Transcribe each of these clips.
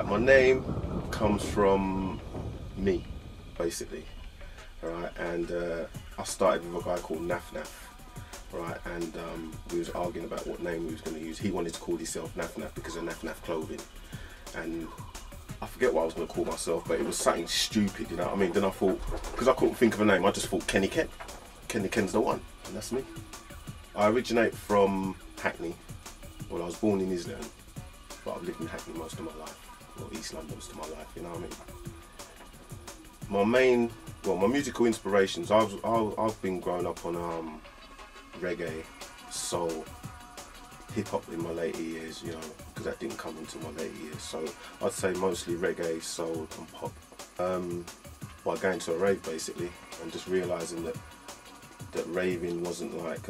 Right, my name comes from me, basically. Right, and I started with a guy called Naf Naf. Right, and we was arguing about what name we was going to use. He wanted to call himself Naf Naf because of Naf Naf clothing, and I forget what I was going to call myself, but it was something stupid, you know what I mean? Then I thought, because I couldn't think of a name, I just thought Kenny Ken. Kenny Ken's the one, and that's me. I originate from Hackney. Well, I was born in Islington, but I've lived in Hackney most of my life, or East London most of my life, you know what I mean? My musical inspirations, I've been growing up on reggae, soul, hip hop in my later years, you know, because that didn't come until my later years. So I'd say mostly reggae, soul, and pop. By going to a rave basically, and just realising that raving wasn't like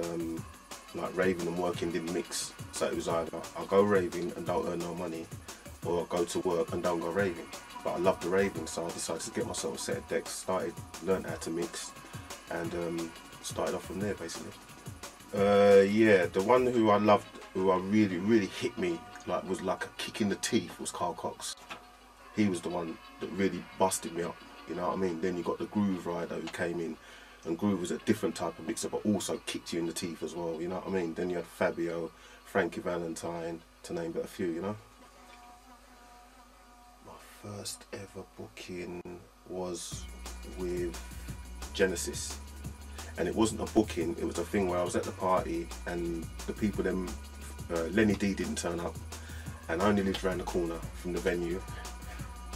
raving and working didn't mix. So it was either I'll go raving and don't earn no money, or I'll go to work and don't go raving. But I loved the raving, so I decided to get myself a set of decks, learned how to mix, and started off from there basically. Yeah, the one who I loved, who I really hit me, like was like a kick in the teeth, was Carl Cox. He was the one that really busted me up, you know what I mean? Then you got the Groove Rider who came in, and Groove was a different type of mixer, but also kicked you in the teeth as well, you know what I mean? Then you had Fabio, Frankie Valentine, to name but a few, you know? My first ever booking was with Genesis. And it wasn't a booking, it was a thing where I was at the party and the people then, Lenny D didn't turn up, and I only lived around the corner from the venue,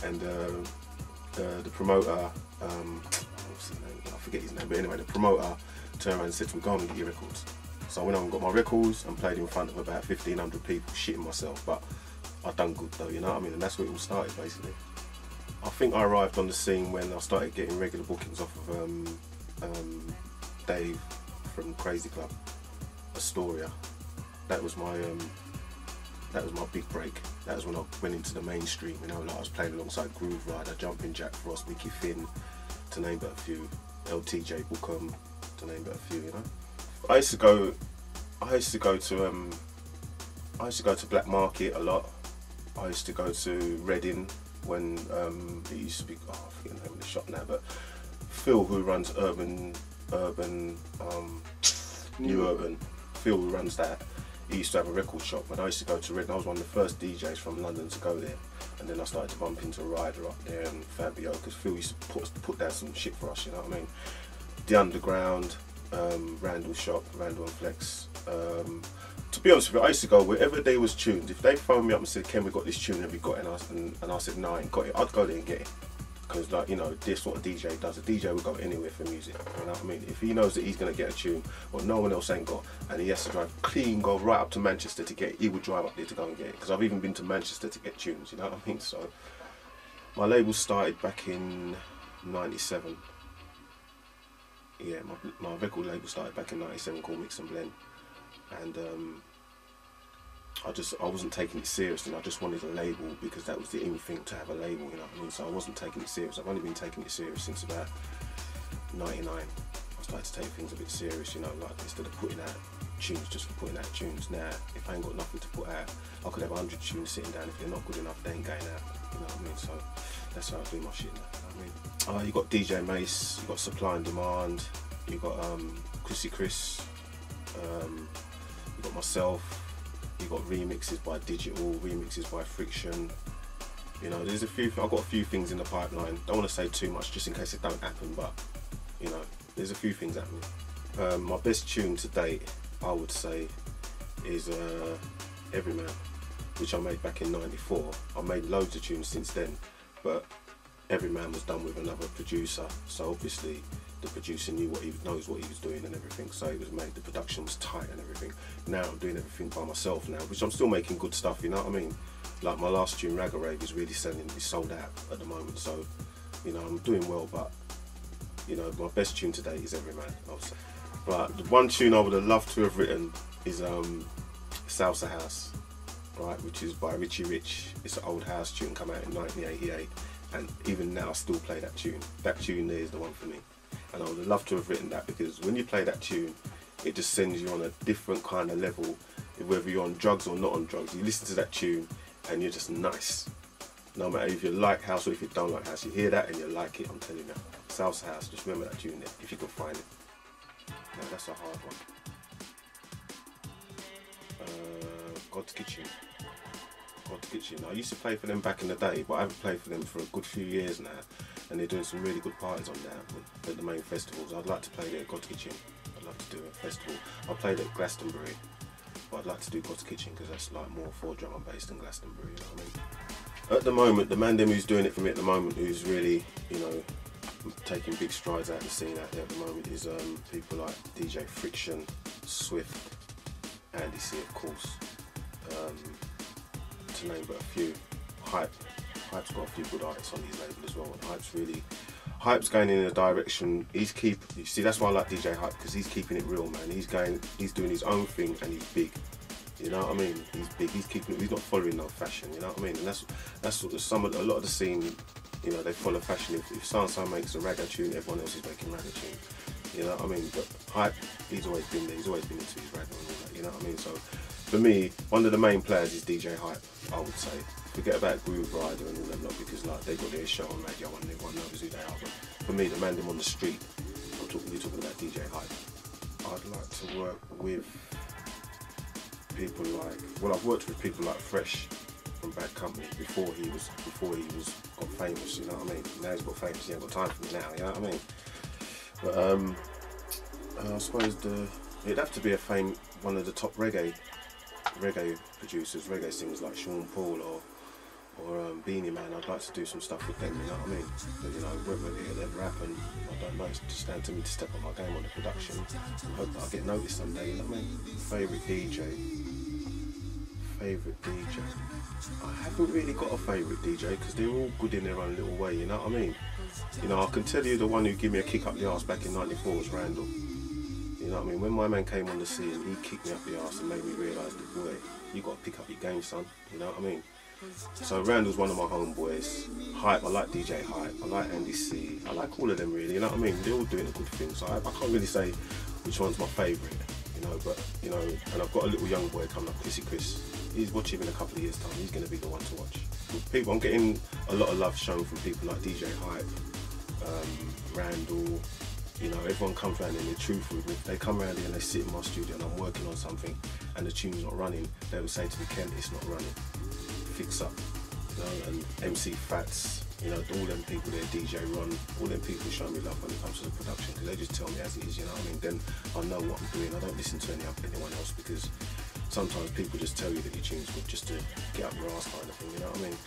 and the promoter, what's his name? I forget his name, but anyway, the promoter turned around and said to me, go on and get your records. So I went on and got my records and played in front of about 1,500 people, shitting myself, but I done good though, you know what I mean? And that's where it all started basically. I think I arrived on the scene when I started getting regular bookings off of Dave from Crazy Club, Astoria. That was my big break. That was when I went into the mainstream, you know, like I was playing alongside Groove Rider, Jumping Jack Frost, Mickey Finn, to name but a few, LTJ Bookham, to name but a few, you know. I used to go to Black Market a lot. I used to go to Reading when it used to be, I forget the name of the shop now, but Phil, who runs New Urban, Phil, who runs that, he used to have a record shop, and I used to go to Reading. I was one of the first DJs from London to go there, and then I started to bump into Ryder up there and Fabio, because Phil used to put down some shit for us, you know what I mean? The Underground, Randall Shop, Randall and Flex. To be honest with you, I used to go wherever they was tuned. If they phoned me up and said, "Ken, we got this tune, have you got it?" and I said, "No, I ain't got it," I'd go there and get it. Because, like, you know, this is what a DJ does. A DJ will go anywhere for music, you know what I mean? If he knows that he's going to get a tune or no one else ain't got, and he has to drive clean, go right up to Manchester to get it, he would drive up there to go and get it. Because I've even been to Manchester to get tunes, you know what I mean? So my label started back in '97. Yeah, my record label started back in '97 called Mix and Blend, and I wasn't taking it seriously, and I just wanted a label because that was the in thing to have a label, you know what I mean? So I wasn't taking it serious. I've only been taking it serious since about '99. I started to take things a bit serious, you know, like instead of putting out tunes just for putting out tunes. Now, if I ain't got nothing to put out, I could have 100 tunes sitting down. If they're not good enough, they ain't going out, you know what I mean? So that's how I do my shit now, you know what I mean? You got DJ Mace, you got Supply and Demand, you got Chrissy Chris, you got myself. You've got remixes by Digital, remixes by Friction. You know, there's I've got a few things in the pipeline. Don't want to say too much just in case it don't happen, but you know, there's a few things happening. My best tune to date, I would say, is Everyman, which I made back in '94. I made loads of tunes since then, but Everyman was done with another producer, so obviously the producer knows what he was doing and everything, so it was made, the production was tight and everything. Now I'm doing everything by myself now, which I'm still making good stuff, you know what I mean? Like my last tune, Ragga Rave, is really selling, it's sold out at the moment, so you know, I'm doing well, but you know, my best tune today is Everyman, I would say. Right, the one tune I would have loved to have written is Salsa House, right, which is by Richie Rich. It's an old house tune, come out in 1988, and even now I still play that tune. That tune there is the one for me. And I would have loved to have written that, because when you play that tune, it just sends you on a different kind of level, whether you're on drugs or not on drugs. You listen to that tune and you're just nice. No matter if you like house or if you don't like house, you hear that and you like it, I'm telling you. South House, just remember that tune there, if you can find it. No, that's a hard one. God's Kitchen. God's Kitchen. I used to play for them back in the day, but I haven't played for them for a good few years now. And they're doing some really good parties on there at the main festivals. I'd like to play there at God's Kitchen. I'd like to do a festival. I played at Glastonbury, but I'd like to do God's Kitchen because that's like more for drum and bass than Glastonbury, you know what I mean? At the moment, the man them who's doing it for me at the moment, who's really, you know, taking big strides out of the scene out there at the moment is people like DJ Friction, Swift, Andy C, of course, to name but a few. Hype's got a few good artists on his label as well, and Hype's going in a direction. You see, that's why I like DJ Hype, because he's keeping it real, man. He's doing his own thing, and he's big. You know what I mean? He's big. He's keeping it. He's not following no fashion. You know what I mean? And that's sort of a lot of the scene. You know, they follow fashion. If so-and-so makes a ragga tune, everyone else is making ragga tune. You know what I mean? But Hype, he's always been there. He's always been into his ragga and all that. You know what I mean? So for me, one of the main players is DJ Hype, I would say. Forget about Groove Rider and all them lot, because like they got their show on radio and everyone knows who they are. But for me, the man them on the street, we're talking about DJ Hype. I'd like to work with people like, well, I've worked with people like Fresh from Bad Company before he got famous. You know what I mean? Now he's got famous, he ain't got time for me now. You know what I mean? But I suppose it'd have to be one of the top reggae producers, reggae singers like Sean Paul or Beanie Man. I'd like to do some stuff with them, you know what I mean? But you know, whether it'll ever happen, I don't know. It's just down to me to step up my game on the production and hope that I get noticed someday, you know what I mean? Favourite DJ. I haven't really got a favourite DJ because they're all good in their own little way, you know what I mean? You know, I can tell you the one who gave me a kick up the arse back in '94 was Randall. You know what I mean? When my man came on the scene, he kicked me up the arse and made me realise that, boy, you got to pick up your game, son. You know what I mean? So Randall's one of my homeboys. Hype, I like DJ Hype. I like Andy C. I like all of them really. You know what I mean? They're all doing a good thing. So I can't really say which one's my favourite. You know, but you know, and I've got a little young boy coming up, Chris. He's watching in a couple of years' time. He's going to be the one to watch. People, I'm getting a lot of love shown from people like DJ Hype, Randall. You know, everyone comes around and they're truthful with me. They come around here and they sit in my studio and I'm working on something and the tune's not running. They will say to me, Ken, it's not running. Fix up. You know, and MC Fats, you know, all them people there, DJ Ron, all them people show me love when it comes to the production, because they just tell me as it is, you know what I mean? Then I know what I'm doing. I don't listen to anyone else, because sometimes people just tell you that your tune's good just to get up your ass kind of thing, you know what I mean?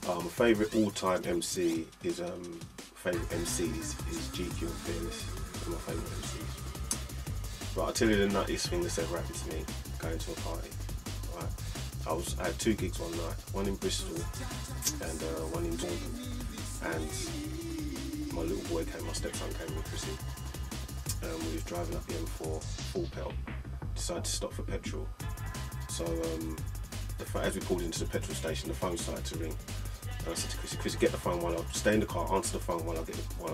My favourite all-time MC is favourite MCs is GQ and Fearless. They're my favourite MCs. But I'll tell you the nuttiest thing that's ever happened to me, going to a party. Right? I had 2 gigs one night, one in Bristol and one in Taunton. And my little boy came, my stepson came with Chrissy. We was driving up the M4, full pelt, decided to stop for petrol. So as we pulled into the petrol station, the phone started to ring. And I said to Chrissy, get the phone while I stay in the car, answer the phone while I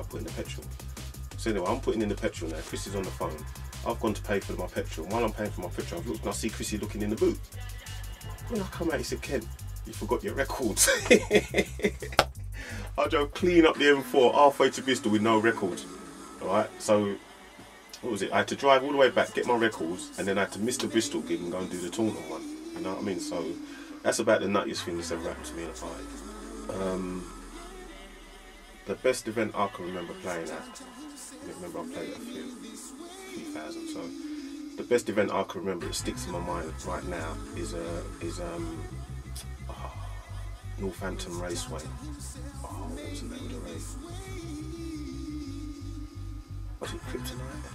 put in the petrol. So anyway, I'm putting in the petrol now, Chrissy's on the phone. I've gone to pay for my petrol. While I'm paying for my petrol, I've looked and I see Chrissy looking in the boot. When I come out, he said, Ken, you forgot your records. I drove clean up the M4 halfway to Bristol with no records. Alright, so what was it? I had to drive all the way back, get my records, and then I had to miss the Bristol gig and go and do the Taunton one. You know what I mean? So that's about the nuttiest thing that's ever happened to me in a party. The best event I can remember playing at, I remember I played at a few thousand, so the best event I can remember that sticks in my mind right now is Northampton Raceway. Oh, what was the name of the race? Was it Kryptonite?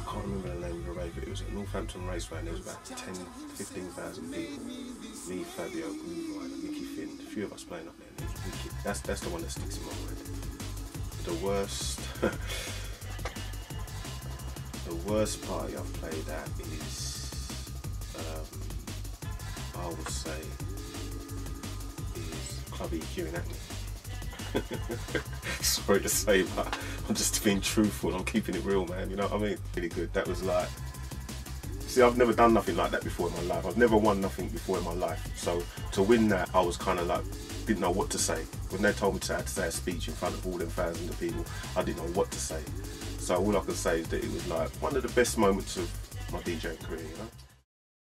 I can't remember the name of the race, but it was at Northampton Raceway and there was about 10-15,000 people. Me, Fabio, Groove Rider, Mickey Finn, a few of us playing up there, and it was wicked. That's the one that sticks in my mind. The worst party I've played at is, I would say, is Club EQ in Hackney. Sorry to say, but I'm just being truthful. I'm keeping it real, man. You know what I mean? Really good. That was like See, I've never done nothing like that before in my life. I've never won nothing before in my life. So to win that, I was kind of like, didn't know what to say. When they told me I had to say a speech in front of all them thousands of people, I didn't know what to say. So all I could say is that it was like one of the best moments of my DJing career, you know.